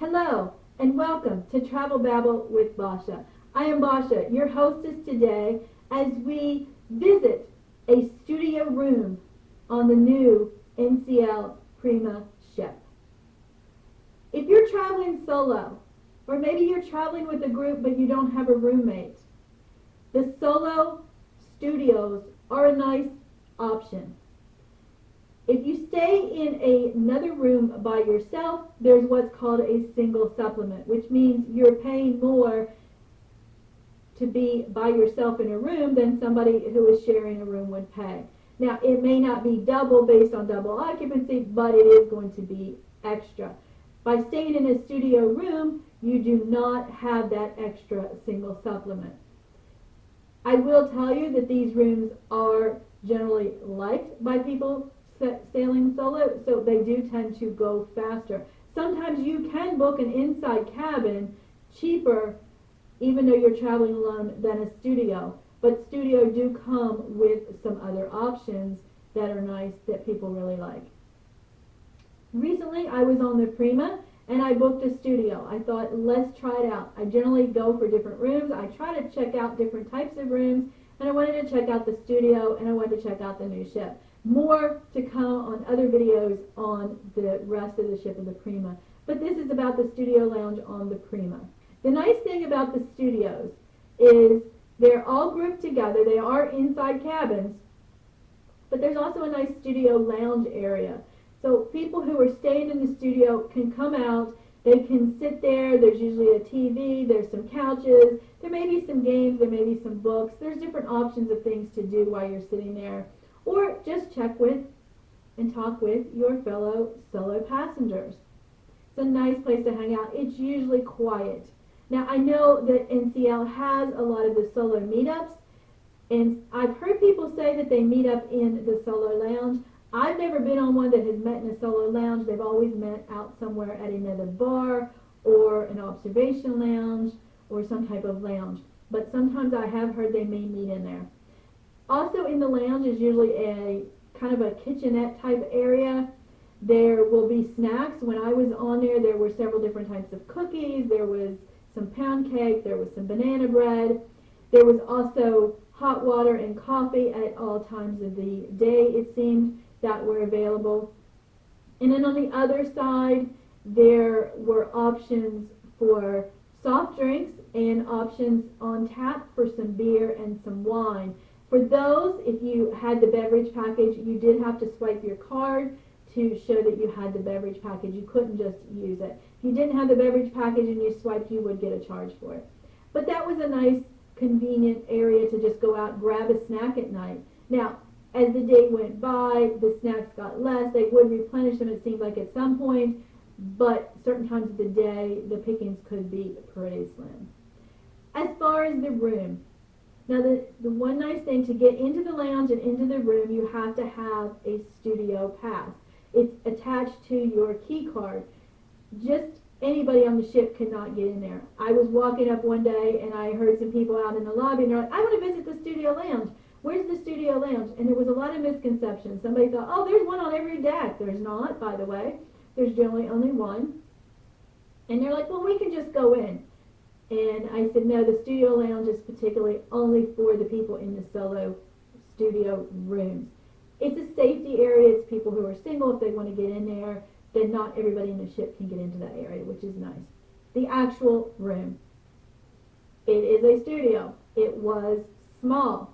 Hello and welcome to Travel Babble with Basha. I am Basha, your hostess today as we visit a studio room on the new NCL Prima ship. If you're traveling solo, or maybe you're traveling with a group but you don't have a roommate, the solo studios are a nice option. If you stay in another room by yourself, there's what's called a single supplement, which means you're paying more to be by yourself in a room than somebody who is sharing a room would pay. Now, it may not be double based on double occupancy, but it is going to be extra. By staying in a studio room, you do not have that extra single supplement. I will tell you that these rooms are generally liked by people sailing solo, so they do tend to go faster. Sometimes you can book an inside cabin cheaper, even though you're traveling alone, than a studio. But studio do come with some other options that are nice that people really like. Recently, I was on the Prima and I booked a studio. I thought, let's try it out. I generally go for different rooms. I try to check out different types of rooms, and I wanted to check out the studio and I wanted to check out the new ship. More to come on other videos on the rest of the ship of the Prima. But this is about the studio lounge on the Prima. The nice thing about the studios is they're all grouped together. They are inside cabins, but there's also a nice studio lounge area. So people who are staying in the studio can come out, they can sit there, there's usually a TV, there's some couches, there may be some games, there may be some books, there's different options of things to do while you're sitting there. Or just check with and talk with your fellow solo passengers. It's a nice place to hang out. It's usually quiet. Now, I know that NCL has a lot of the solo meetups, and I've heard people say that they meet up in the solo lounge. I've never been on one that has met in a solo lounge. They've always met out somewhere at another bar or an observation lounge or some type of lounge. But sometimes I have heard they may meet in there. Also in the lounge is usually a kind of a kitchenette type area. There will be snacks. When I was on there, there were several different types of cookies. There was some pound cake. There was some banana bread. There was also hot water and coffee at all times of the day, it seemed, that were available. And then on the other side, there were options for soft drinks and options on tap for some beer and some wine. For those, if you had the beverage package, you did have to swipe your card to show that you had the beverage package. You couldn't just use it. If you didn't have the beverage package and you swiped, you would get a charge for it. But that was a nice, convenient area to just go out and grab a snack at night. Now, as the day went by, the snacks got less. They would replenish them, it seemed like, at some point, but certain times of the day, the pickings could be pretty slim. As far as the room, now the one nice thing, to get into the lounge and into the room, you have to have a studio pass. It's attached to your key card. Just anybody on the ship cannot get in there. I was walking up one day and I heard some people out in the lobby and they're like, I want to visit the studio lounge. Where's the studio lounge? And there was a lot of misconceptions. Somebody thought, oh, there's one on every deck. There's not, by the way. There's generally only one. And they're like, well, we can just go in. And I said, no, the studio lounge is particularly only for the people in the solo studio rooms. It's a safety area. It's people who are single. If they want to get in there, then not everybody in the ship can get into that area, which is nice. The actual room. It is a studio. It was small.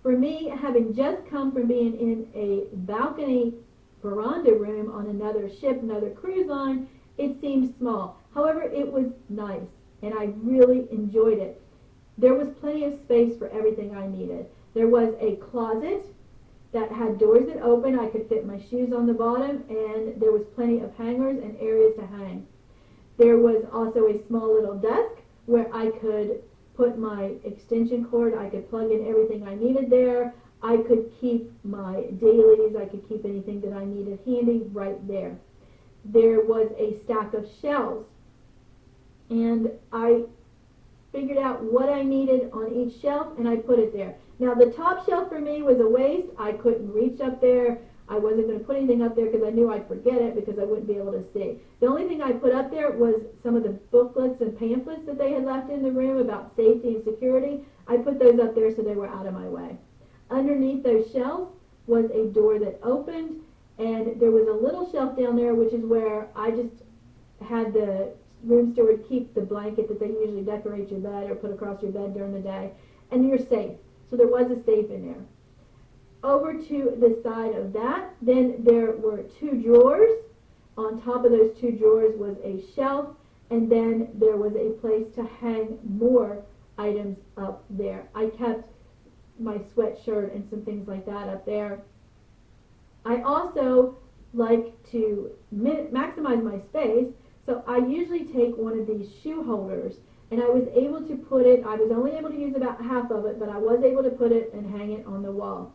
For me, having just come from being in a balcony veranda room on another ship, another cruise line, it seemed small. However, it was nice, and I really enjoyed it. There was plenty of space for everything I needed. There was a closet that had doors that opened. I could fit my shoes on the bottom, and there was plenty of hangers and areas to hang. There was also a small little desk where I could put my extension cord, I could plug in everything I needed there. I could keep my dailies, I could keep anything that I needed handy right there. There was a stack of shelves, and I figured out what I needed on each shelf and I put it there. Now the top shelf for me was a waste. I couldn't reach up there. I wasn't going to put anything up there because I knew I'd forget it because I wouldn't be able to see. The only thing I put up there was some of the booklets and pamphlets that they had left in the room about safety and security. I put those up there so they were out of my way. Underneath those shelves was a door that opened, and there was a little shelf down there, which is where I just had the room steward keep the blanket that they usually decorate your bed or put across your bed during the day, and you're safe. So there was a safe in there. Over to the side of that, then there were 2 drawers. On top of those 2 drawers was a shelf, and then there was a place to hang more items up there. I kept my sweatshirt and some things like that up there. I also like to maximize my space, so I usually take one of these shoe holders, and I was able to put it, I was only able to use about half of it, but I was able to put it and hang it on the wall.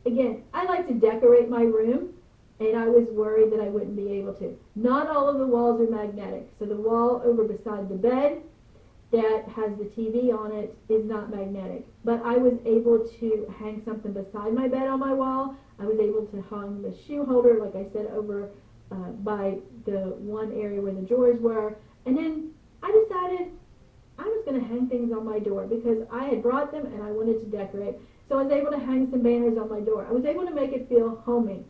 Again, I like to decorate my room, and I was worried that I wouldn't be able to. Not all of the walls are magnetic, so the wall over beside the bed that has the TV on it is not magnetic, but I was able to hang something beside my bed on my wall. I was able to hang the shoe holder, like I said, over by the one area where the drawers were, and then I decided I was going to hang things on my door because I had brought them and I wanted to decorate. So I was able to hang some banners on my door. I was able to make it feel homey.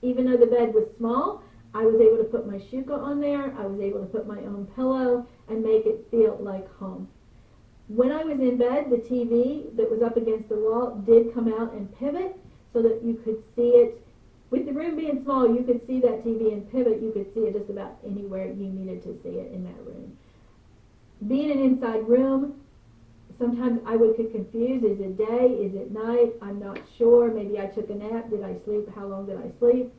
Even though the bed was small, I was able to put my shuka on there. I was able to put my own pillow and make it feel like home. When I was in bed, the TV that was up against the wall did come out and pivot so that you could see it. With the room being small, you could see that TV and pivot. You could see it just about anywhere you needed to see it in that room. Being an inside room, sometimes I would get confused. Is it day? Is it night? I'm not sure. Maybe I took a nap. Did I sleep? How long did I sleep?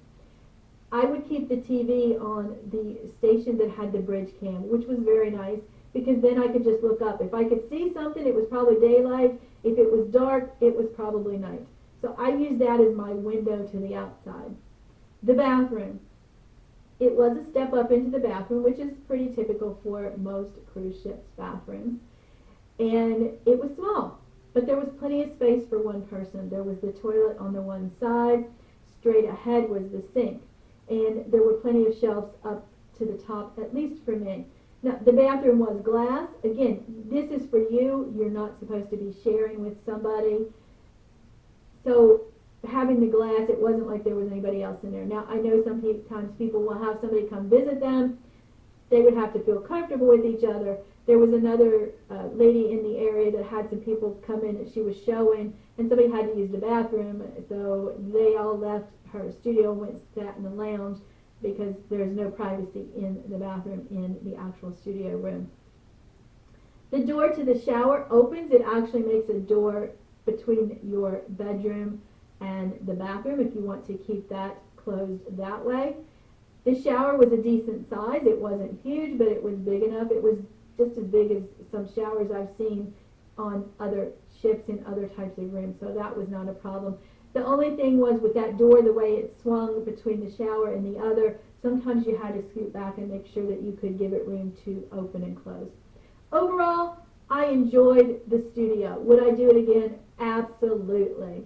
I would keep the TV on the station that had the bridge cam, which was very nice because then I could just look up. If I could see something, it was probably daylight. If it was dark, it was probably night. So I used that as my window to the outside. The bathroom. It was a step up into the bathroom, which is pretty typical for most cruise ships' bathrooms. And it was small, but there was plenty of space for one person. There was the toilet on the one side. Straight ahead was the sink. And there were plenty of shelves up to the top, at least for me. Now, the bathroom was glass. Again, this is for you. You're not supposed to be sharing with somebody. So having the glass, it wasn't like there was anybody else in there. Now, I know sometimes people will have somebody come visit them. They would have to feel comfortable with each other. There was another lady in the area that had some people come in that she was showing, and somebody had to use the bathroom, so they all left her studio and went and sat in the lounge because there's no privacy in the bathroom in the actual studio room. The door to the shower opens. It actually makes a door between your bedroom and the bathroom if you want to keep that closed that way. The shower was a decent size. It wasn't huge, but it was big enough. It was just as big as some showers I've seen on other ships in other types of rooms, so that was not a problem. The only thing was with that door, the way it swung between the shower and the other, sometimes you had to scoot back and make sure that you could give it room to open and close. Overall, I enjoyed the studio. Would I do it again? Absolutely.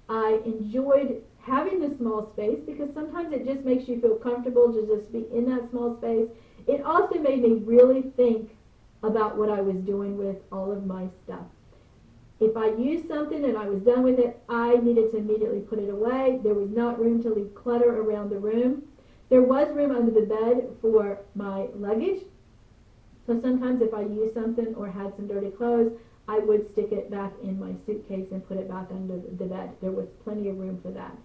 I enjoyed having the small space because sometimes it just makes you feel comfortable to just be in that small space. It also made me really think about what I was doing with all of my stuff. If I used something and I was done with it, I needed to immediately put it away. There was not room to leave clutter around the room. There was room under the bed for my luggage. So sometimes if I used something or had some dirty clothes, I would stick it back in my suitcase and put it back under the bed. There was plenty of room for that.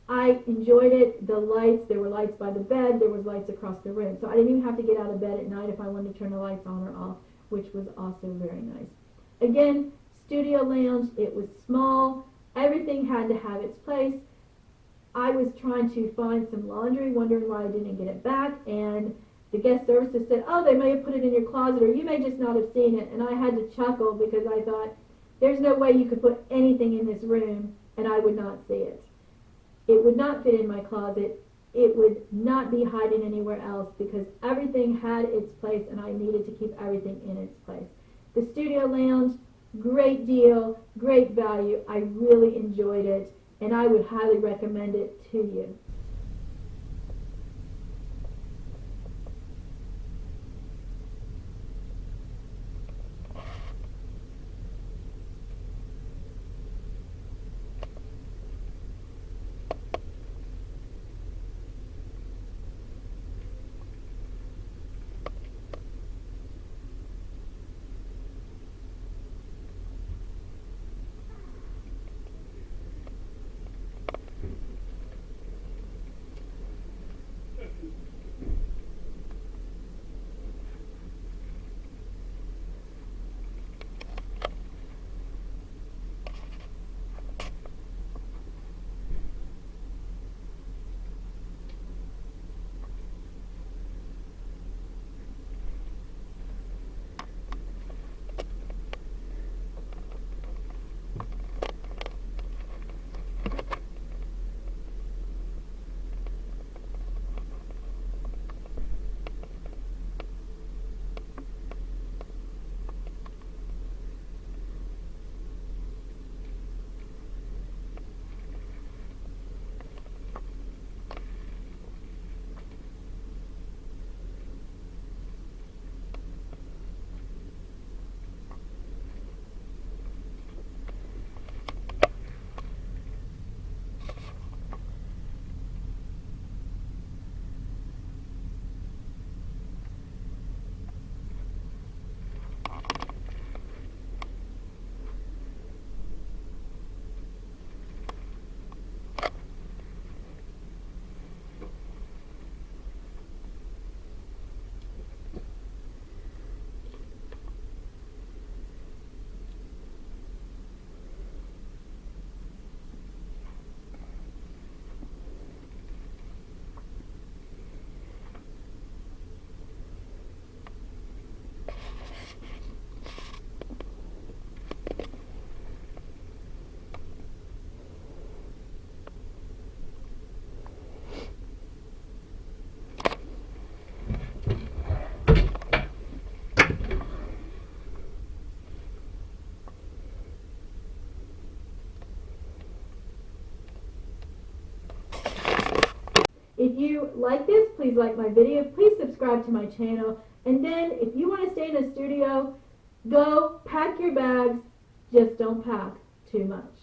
I enjoyed it. The lights, there were lights by the bed, there was lights across the room. So I didn't even have to get out of bed at night if I wanted to turn the lights on or off, which was also very nice. Again, studio lounge, it was small. Everything had to have its place. I was trying to find some laundry, wondering why I didn't get it back, and the guest services said, oh, they may have put it in your closet, or you may just not have seen it. And I had to chuckle because I thought, there's no way you could put anything in this room and I would not see it. It would not fit in my closet. It would not be hiding anywhere else because everything had its place and I needed to keep everything in its place. The studio lounge, great deal, great value. I really enjoyed it. and I would highly recommend it to you. If you like this, please like my video, please subscribe to my channel, and then if you want to stay in the studio, go pack your bags, just don't pack too much.